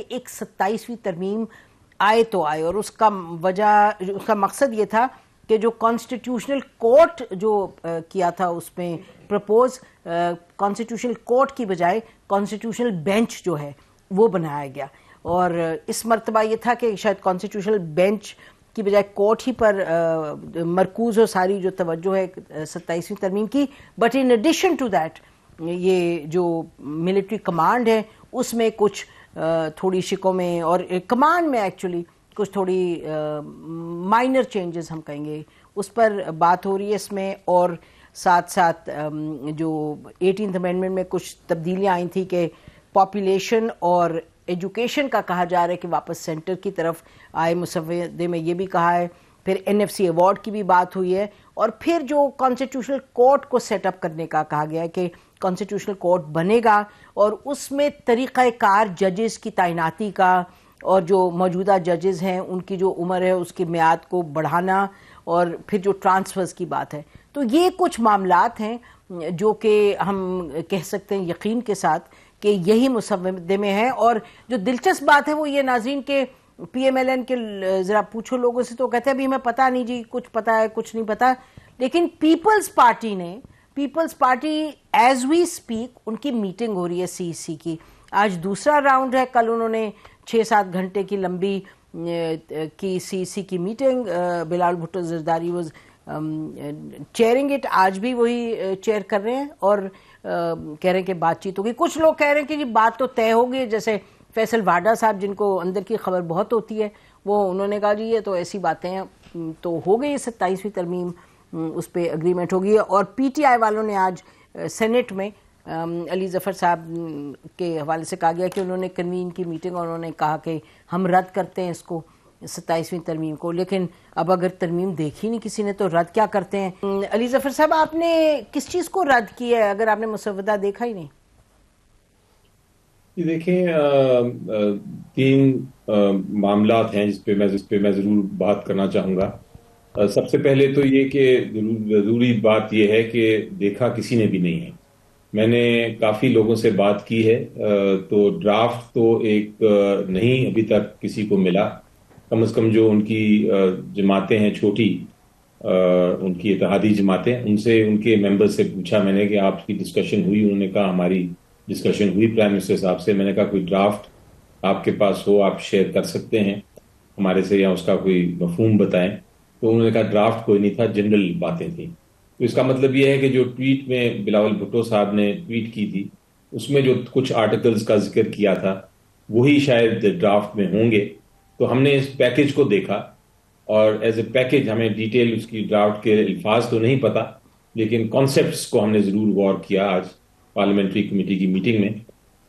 کہ ایک 27ویں ترمیم آئے تو آئے، اور اس کا مقصد یہ تھا کہ جو کانسٹیٹیوشنل کورٹ جو کیا تھا اس میں پرپوز، کانسٹیٹیوشنل کورٹ کی بجائے کانسٹیٹیوشنل بینچ جو ہے وہ بنایا گیا، اور اس مرتبہ یہ تھا کہ شاید کانسٹیٹیوشنل بینچ کی بجائے کورٹ ہی پر مرکوز ہو ساری جو توجہ ہے 27ویں ترمیم کی. But in addition to that یہ جو ملٹری کمانڈ ہے اس میں کچھ تھوڑی شکوں میں، اور کمانڈ میں ایکچولی کچھ تھوڑی مائنر چینجز ہم کہیں گے، اس پر بات ہو رہی ہے اس میں. اور ساتھ ساتھ جو 18th امینڈمنٹ میں کچھ تبدیلیاں آئی تھیں کہ پاپولیشن اور ایجوکیشن کا کہا جا رہا ہے کہ واپس سینٹر کی طرف آئے، مسودے میں یہ بھی کہا ہے. پھر NFC ایوارڈ کی بھی بات ہوئی ہے، اور پھر جو کانسٹیٹیوشنل کورٹ کو سیٹ اپ کرنے کا کہا گیا ہے کہ کانسٹیٹیوشنل کورٹ بنے گا، اور اس میں طریقہ کار ججز کی تعیناتی کا، اور جو موجودہ ججز ہیں ان کی جو عمر ہے اس کی میعاد کو بڑھانا، اور پھر جو ٹرانسفرز کی بات ہے. تو یہ کچھ معاملات ہیں جو کہ ہم کہہ سکتے ہیں یقین کے ساتھ کہ یہی مسودے میں ہے. اور جو دلچسپ بات ہے وہ یہ ناظرین کہ PMLN کے ذرا پوچھو لوگوں سے تو کہتے ہیں ابھی ہمیں پتہ نہیں جی، کچھ پتہ ہے کچھ نہیں پتہ، لیکن Peoples Party as we speak ان کی میٹنگ ہو رہی ہے CEC کی. آج دوسرا راؤنڈ ہے، کل انہوں نے 6-7 گھنٹے کی لمبی کی CEC کی meeting, Bilal Bhutto Zardari was cheering it, آج بھی وہی چیئر کر رہے ہیں، اور کہہ رہے ہیں کہ بات چیت ہوگی. کچھ لوگ کہہ رہے ہیں کہ جی بات تو طے ہوگی، جیسے فیصل واڈا صاحب جن کو اندر کی خبر بہت ہوتی ہے، وہ انہوں نے کہا جی یہ تو ایسی باتیں ہیں، تو ہو گئی 27ویں ترمیم، اس پہ اگریمنٹ ہوگی. اور PTI والوں نے آج سینٹ میں علی ظفر صاحب کے حوالے سے کہا گیا کہ انہوں نے کنوین کی میٹنگ، اور انہوں نے کہا کہ ہم رد کرتے ہیں اس کو 27ویں ترمیم کو. لیکن اب اگر ترمیم دیکھی نہیں کسی نے تو رد کیا کرتے ہیں؟ علی ظفر صاحب آپ نے کس چیز کو رد کیا ہے اگر آپ نے مسودہ دیکھا ہی نہیں؟ دیکھیں 3 معاملات ہیں جس پہ میں ضرور بات کرنا چاہوں گا. سب سے پہلے تو یہ کہ ضروری بات یہ ہے کہ دیکھا کسی نے بھی نہیں ہے. میں نے کافی لوگوں سے بات کی ہے، تو ڈرافٹ تو ایک نہیں ابھی تک کسی کو ملا. کم از کم جو ان کی جماعتیں ہیں چھوٹی، ان کی اتحادی جماعتیں، ان سے ان کے ممبر سے پوچھا میں نے کہ آپ کی ڈسکشن ہوئی؟ انہوں نے کہا ہماری ڈسکشن ہوئی پرائم منسٹر صاحب سے. میں نے کہا کوئی ڈرافٹ آپ کے پاس ہو آپ شیئر کر سکتے ہیں ہمارے سے، یا اس کا کوئی مفہوم بتائیں. تو انہوں نے کہا ڈرافٹ کوئی نہیں تھا، جنرل باتیں تھیں. تو اس کا مطلب یہ ہے کہ جو ٹویٹ میں بلاول بھٹو صاحب نے ٹویٹ کی تھی اس میں جو کچھ آرٹیکلز کا ذکر کیا تھا وہی شاید ڈرافٹ میں ہوں گے. تو ہم نے اس پیکج کو دیکھا، اور ایز اے پیکج ہمیں ڈیٹیل اس کی ڈرافٹ کے الفاظ تو نہیں پتا، لیکن کانسیپٹس کو ہم نے ضرور غور کیا آج پارلیمنٹری کمیٹی کی میٹنگ میں،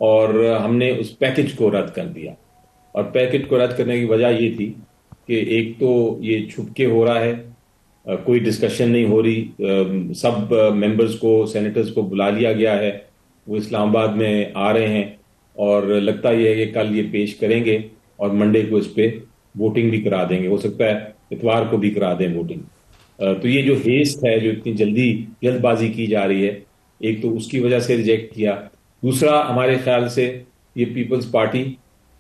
اور ہم نے اس پیکج کو رد کر دیا. اور پیکج کو رد کرنے کی وجہ یہ تھی کہ ایک تو یہ چھپ کے ہو رہا ہے، کوئی ڈسکشن نہیں ہو رہی، سب ممبرز کو سینیٹرز کو بلا لیا گیا ہے، وہ اسلام آباد میں آ رہے ہیں، اور لگتا یہ ہے کہ کل یہ پیش کریں گے اور منڈے کو اس پہ ووٹنگ بھی کرا دیں گے، ہو سکتا ہے اتوار کو بھی کرا دیں ووٹنگ. تو یہ جو ہیسٹ ہے، جو اتنی جلد بازی کی جا رہی ہے، ایک تو اس کی وجہ سے ریجیکٹ کیا. دوسرا ہمارے خیال سے یہ پیپلز پارٹی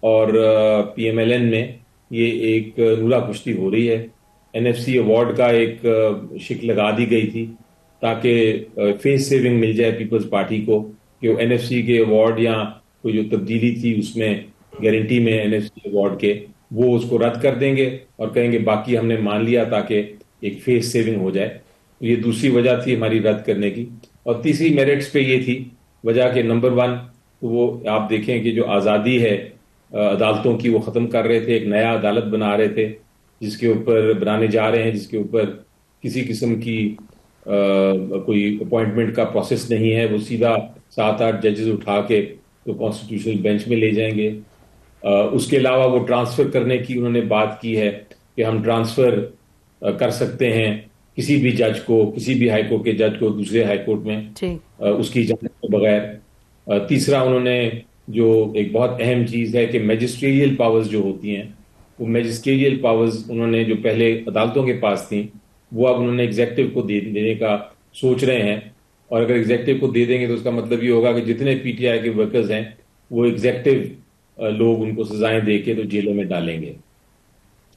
اور PMLN میں یہ ایک نورا کشتی ہو رہی ہے. NFC ایوارڈ کا ایک شک لگا دی گئی تھی تاکہ فیس سیونگ مل جائے پیپلز پارٹی کو کہ وہ NFC کے ایوارڈ یا کوئی جو تبدیلی تھی اس میں گارنٹی میں NFC ایوارڈ کے، وہ اس کو رد کر دیں گے اور کہیں گے باقی ہم نے مان لیا تاکہ ایک فیس سیونگ ہو جائے. یہ دوسری وجہ تھی ہماری رد کرنے کی. اور تیسری میرٹس پہ یہ تھی وجہ کہ نمبر 1 وہ آپ دیکھیں کہ جو آزادی ہے عدالتوں کی وہ ختم کر رہے تھے، ایک نیا عدالت بنا رہے تھے جس کے اوپر بنانے جا رہے ہیں، جس کے اوپر کسی قسم کی کوئی اپوائنٹمنٹ کا پروسیس نہیں ہے. وہ سیدھا 7-8 ججز اٹھا کے تو کانسٹیٹیوشنل بینچ میں لے جائیں گے. اس کے علاوہ وہ ٹرانسفر کرنے کی انہوں نے بات کی ہے کہ ہم ٹرانسفر کر سکتے ہیں کسی بھی جج کو، کسی بھی ہائی کورٹ کے جج کو دوسرے ہائی کورٹ میں اس کی اجازت کے بغیر. تیسرا انہوں نے جو ایک بہت اہم چیز ہے کہ میجسٹریل پاورز جو ہوتی ہیں، وہ میجسٹریل پاورز انہوں نے جو پہلے عدالتوں کے پاس تھیں وہ اب انہوں نے ایگزیکٹو کو دینے کا سوچ رہے ہیں. اور اگر ایگزیکٹو کو دے دیں گے تو اس کا مطلب یہ ہوگا کہ جتنے PTI کے ورکرز ہیں وہ ایگزیکٹو لوگ ان کو سزائیں دے کے تو جیلوں میں ڈالیں گے.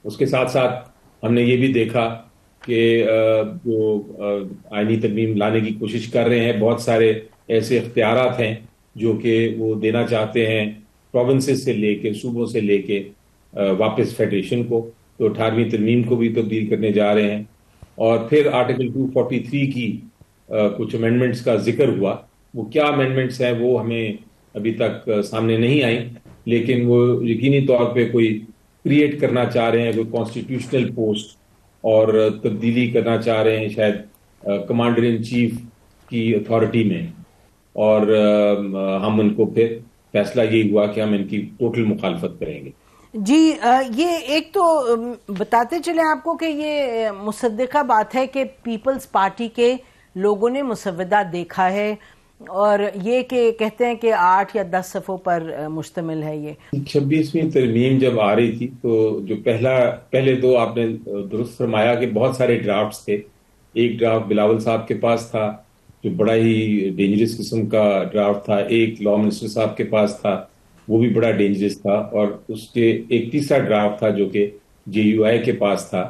اس کے ساتھ ساتھ ہم نے یہ بھی دیکھا کہ جو آئینی ترمیم لانے کی کوشش کر رہے ہیں، بہت سارے ایسے اختیارات ہیں جو کہ وہ دینا چاہتے ہیں پروونسز سے لے کے، صوبوں سے لے کے واپس فیڈریشن کو. تو 18ویں ترمیم کو بھی تبدیل کرنے جا رہے ہیں. اور پھر آرٹیکل 243 کی کچھ امینڈمنٹس کا ذکر ہوا. وہ کیا امینڈمنٹس ہیں وہ ہمیں ابھی تک سامنے نہیں آئیں، لیکن وہ یقینی طور پہ کوئی کریٹ کرنا چاہ رہے ہیں، کوئی کانسٹیٹیوشنل پوسٹ، اور تبدیلی کرنا چاہ رہے ہیں شاید کمانڈر ان چیف کی اتھارٹی میں. اور ہم ان کو پھر فیصلہ یہی ہوا کہ ہم ان کی ٹوٹل مخالفت کریں گے. جی یہ ایک تو بتاتے چلیں آپ کو کہ یہ مصدقہ بات ہے کہ پیپلز پارٹی کے لوگوں نے مسودہ دیکھا ہے، اور یہ کہ کہتے ہیں کہ 8 یا 10 صفحوں پر مشتمل ہے. یہ 26ویں ترمیم جب آ رہی تھی تو جو پہلے تو آپ نے درست فرمایا کہ بہت سارے ڈرافٹس تھے. ایک ڈرافٹ بلاول صاحب کے پاس تھا جو بڑا ہی ڈینجرس قسم کا ڈرافٹ تھا. ایک لا منسٹر صاحب کے پاس تھا، وہ بھی بڑا ڈینجرس تھا. اور اس کے ایک تیسرا ڈرافٹ تھا جو کہ JUI کے پاس تھا،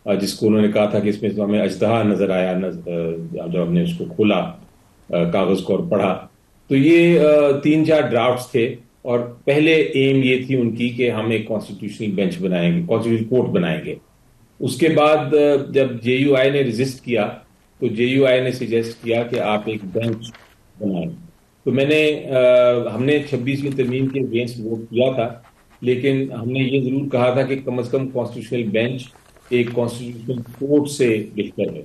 جس کو انہوں نے کہا تھا کہ اس میں تو ہمیں اژدہا نظر آیا جب ہم نے اس کو کھولا کاغذ کو اور پڑھا. تو یہ 3-4 ڈرافٹس تھے، اور پہلے ایم یہ تھی ان کی کہ ہم ایک کانسٹیٹیوشنل بینچ بنائیں گے، کانسٹیٹیوشنل کورٹ بنائیں گے. اس کے بعد جب JUI نے ریزسٹ کیا تو JUI نے سجیسٹ کیا کہ آپ ایک بینچ بنائیں. تو ہم نے 26ویں ترمیم کے اگینسٹ ووٹ کیا تھا، لیکن ہم نے یہ ضرور کہا تھا کہ کم از کم کانسٹیٹیوشنل بینچ ایک کانسٹیٹیوشنل کورٹ سے بہتر ہے.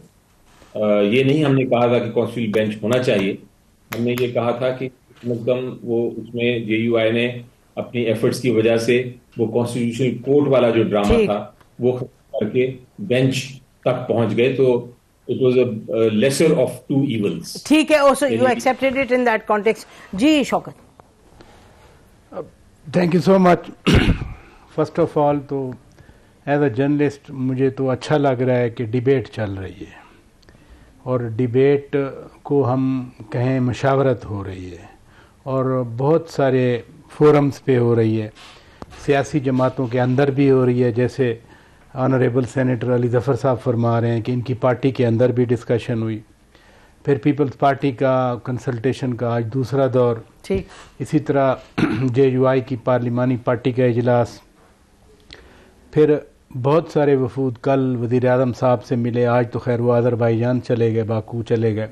یہ نہیں ہم نے کہا تھا کہ کانسٹیٹیوشنل بینچ ہونا چاہیے، ہم نے یہ کہا تھا کہ کم از کم وہ اس میں JUI نے اپنی ایفرٹس کی وجہ سے وہ کانسٹیٹیوشنل کورٹ والا جو ڈرامہ تھا وہ ختم کر کے بینچ تک پہنچ گئے. تو it was a lesser of two evils. ٹھیک ہے. also you accepted it in that context. جی Shaukat. Thank you so much. First of all تو ایز اے جرنلسٹ مجھے تو اچھا لگ رہا ہے کہ ڈیبیٹ چل رہی ہے، اور ڈیبیٹ کو ہم کہیں مشاورت ہو رہی ہے، اور بہت سارے فورمز پہ ہو رہی ہے. سیاسی جماعتوں کے اندر بھی ہو رہی ہے، جیسے آنریبل سینیٹر علی ظفر صاحب فرما رہے ہیں کہ ان کی پارٹی کے اندر بھی ڈسکشن ہوئی. پھر پیپلز پارٹی کا کنسلٹیشن کا آج دوسرا دور. اسی طرح JUI کی پارلیمانی پارٹی کا اجلاس. پھر بہت سارے وفود کل وزیر اعظم صاحب سے ملے، آج تو خیر وہ آذربائیجان چلے گئے، باکو چلے گئے.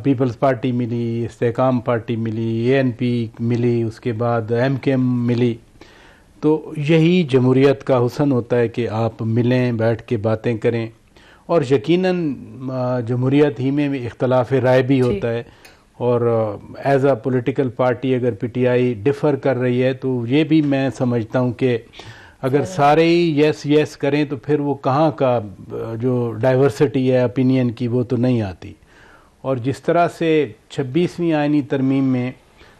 پیپلز پارٹی ملی، استحکام پارٹی ملی، ANP ملی، اس کے بعد MKM ملی. تو یہی جمہوریت کا حسن ہوتا ہے کہ آپ ملیں، بیٹھ کے باتیں کریں. اور یقیناً جمہوریت ہی میں اختلاف رائے بھی ہوتا ہے، اور ایز اے پولیٹیکل پارٹی اگر PTI ڈفر کر رہی ہے تو یہ بھی میں سمجھتا ہوں کہ اگر سارے ہی یس کریں تو پھر وہ کہاں کا جو ڈائیورسٹی ہے اپینین کی وہ تو نہیں آتی. اور جس طرح سے 26ویں آئینی ترمیم میں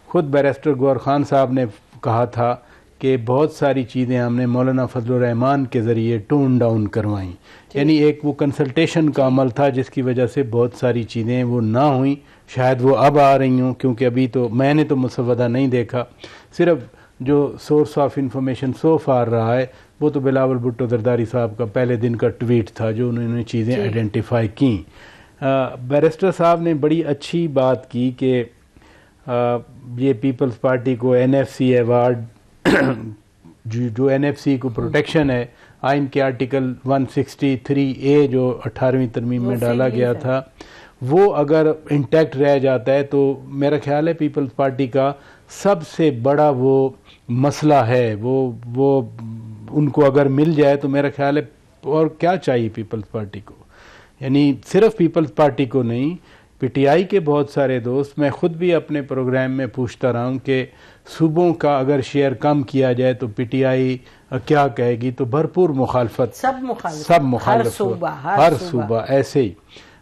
خود بیرسٹر گور خان صاحب نے کہا تھا کہ بہت ساری چیزیں ہم نے مولانا فضل الرحمان کے ذریعے ٹون ڈاؤن کروائیں، یعنی ایک وہ کنسلٹیشن کا عمل تھا جس کی وجہ سے بہت ساری چیزیں وہ نہ ہوئیں. شاید وہ اب آ رہی ہوں، کیونکہ ابھی تو میں نے تو مسودہ نہیں دیکھا. صرف جو source of information so for رہا ہے وہ تو بلاول بھٹو زرداری صاحب کا پہلے دن کا ٹویٹ تھا جو انہوں نے چیزیں آئیڈینٹیفائی کیں. بیرسٹر صاحب نے بڑی اچھی بات کی کہ یہ پیپلز پارٹی کو NFC ایوارڈ جو NFC کو پروٹیکشن ہے آئین کے آرٹیکل 163A جو 18ویں ترمیم میں ڈالا گیا تھا، وہ اگر انٹیکٹ رہ جاتا ہے تو میرا خیال ہے پیپلز پارٹی کا سب سے بڑا وہ مسئلہ ہے، وہ ان کو اگر مل جائے تو میرا خیال ہے اور کیا چاہیے پیپلز پارٹی کو. یعنی صرف پیپلز پارٹی کو نہیں، PTI کے بہت سارے دوست، میں خود بھی اپنے پروگرام میں پوچھتا رہا ہوں کہ صوبوں کا اگر شیئر کم کیا جائے تو PTI کیا کہے گی، تو بھرپور مخالفت، سب مخالف، ہر صوبہ ایسے ہی.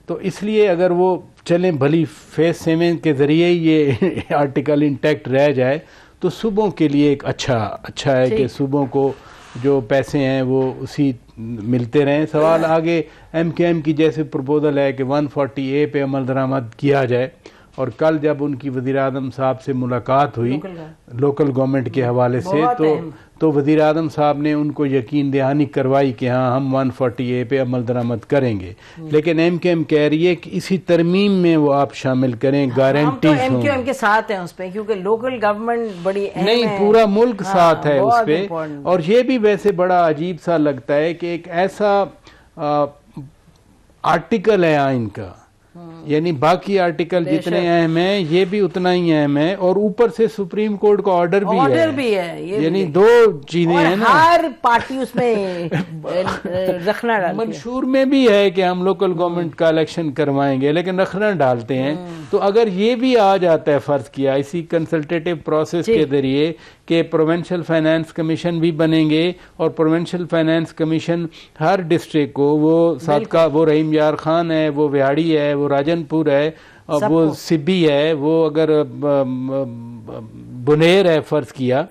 تو اس لیے اگر وہ چلیں بھلی فیس 7 کے ذریعے یہ آرٹیکل انٹیکٹ رہ جائے تو صوبوں کے لیے ایک اچھا ہے کہ صوبوں کو جو پیسے ہیں وہ اسی ملتے رہیں. سوال آگے MKM کی جیسے پروپوزل ہے کہ 140A پہ عمل درآمد کیا جائے، اور کل جب ان کی وزیر اعظم صاحب سے ملاقات ہوئی لوکل گورنمنٹ کے حوالے سے تو وزیر اعظم صاحب نے ان کو یقین دہانی کروائی کہ ہاں ہم 140A پہ عمل درآمد کریں گے، لیکن ایم کیو ایم کہہ رہی ہے کہ اسی ترمیم میں وہ آپ شامل کریں، گارنٹیز ہوں۔ ایم کیو ایم کے ساتھ ہیں اس پہ، کیونکہ لوکل گورنمنٹ بڑی اہم ہے، نہیں پورا ملک ساتھ ہے اس پہ۔ اور یہ بھی ویسے بڑا عجیب سا لگتا ہے کہ ایک ایسا آرٹیکل ہے آئین کا، یعنی باقی آرٹیکل جتنے اہم ہیں یہ بھی اتنا ہی اہم ہے، اور اوپر سے سپریم کورٹ کا آرڈر بھی ہے، یعنی دو چیزیں ہیں نا۔ ہر پارٹی اس میں رکھنا ڈالتی ہے، منشور میں بھی ہے کہ ہم لوکل گورنمنٹ کا الیکشن کروائیں گے، لیکن رکھنا ڈالتے ہیں۔ تو اگر یہ بھی آ جاتا ہے، فرض کیا اسی کنسلٹیٹو پروسیس کے ذریعے کہ پروونشل فائنانس کمیشن بھی بنیں گے، اور پروونشل فائنانس کمیشن ہر ڈسٹرکٹ کو، وہ صادقہ وہ رحیم یار خان ہے، وہ وہاڑی ہے، وہ راجن پور ہے، وہ سبی ہے، وہ اگر بنیر ہے فرض کیا،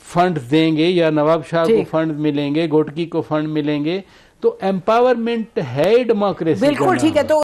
فنڈز دیں گے، یا نواب شاہ کو فنڈ ملیں گے، گوٹکی کو فنڈ ملیں گے، تو ایمپاورمنٹ ہے ڈیموکریسی۔ بالکل ٹھیک ہے۔ تو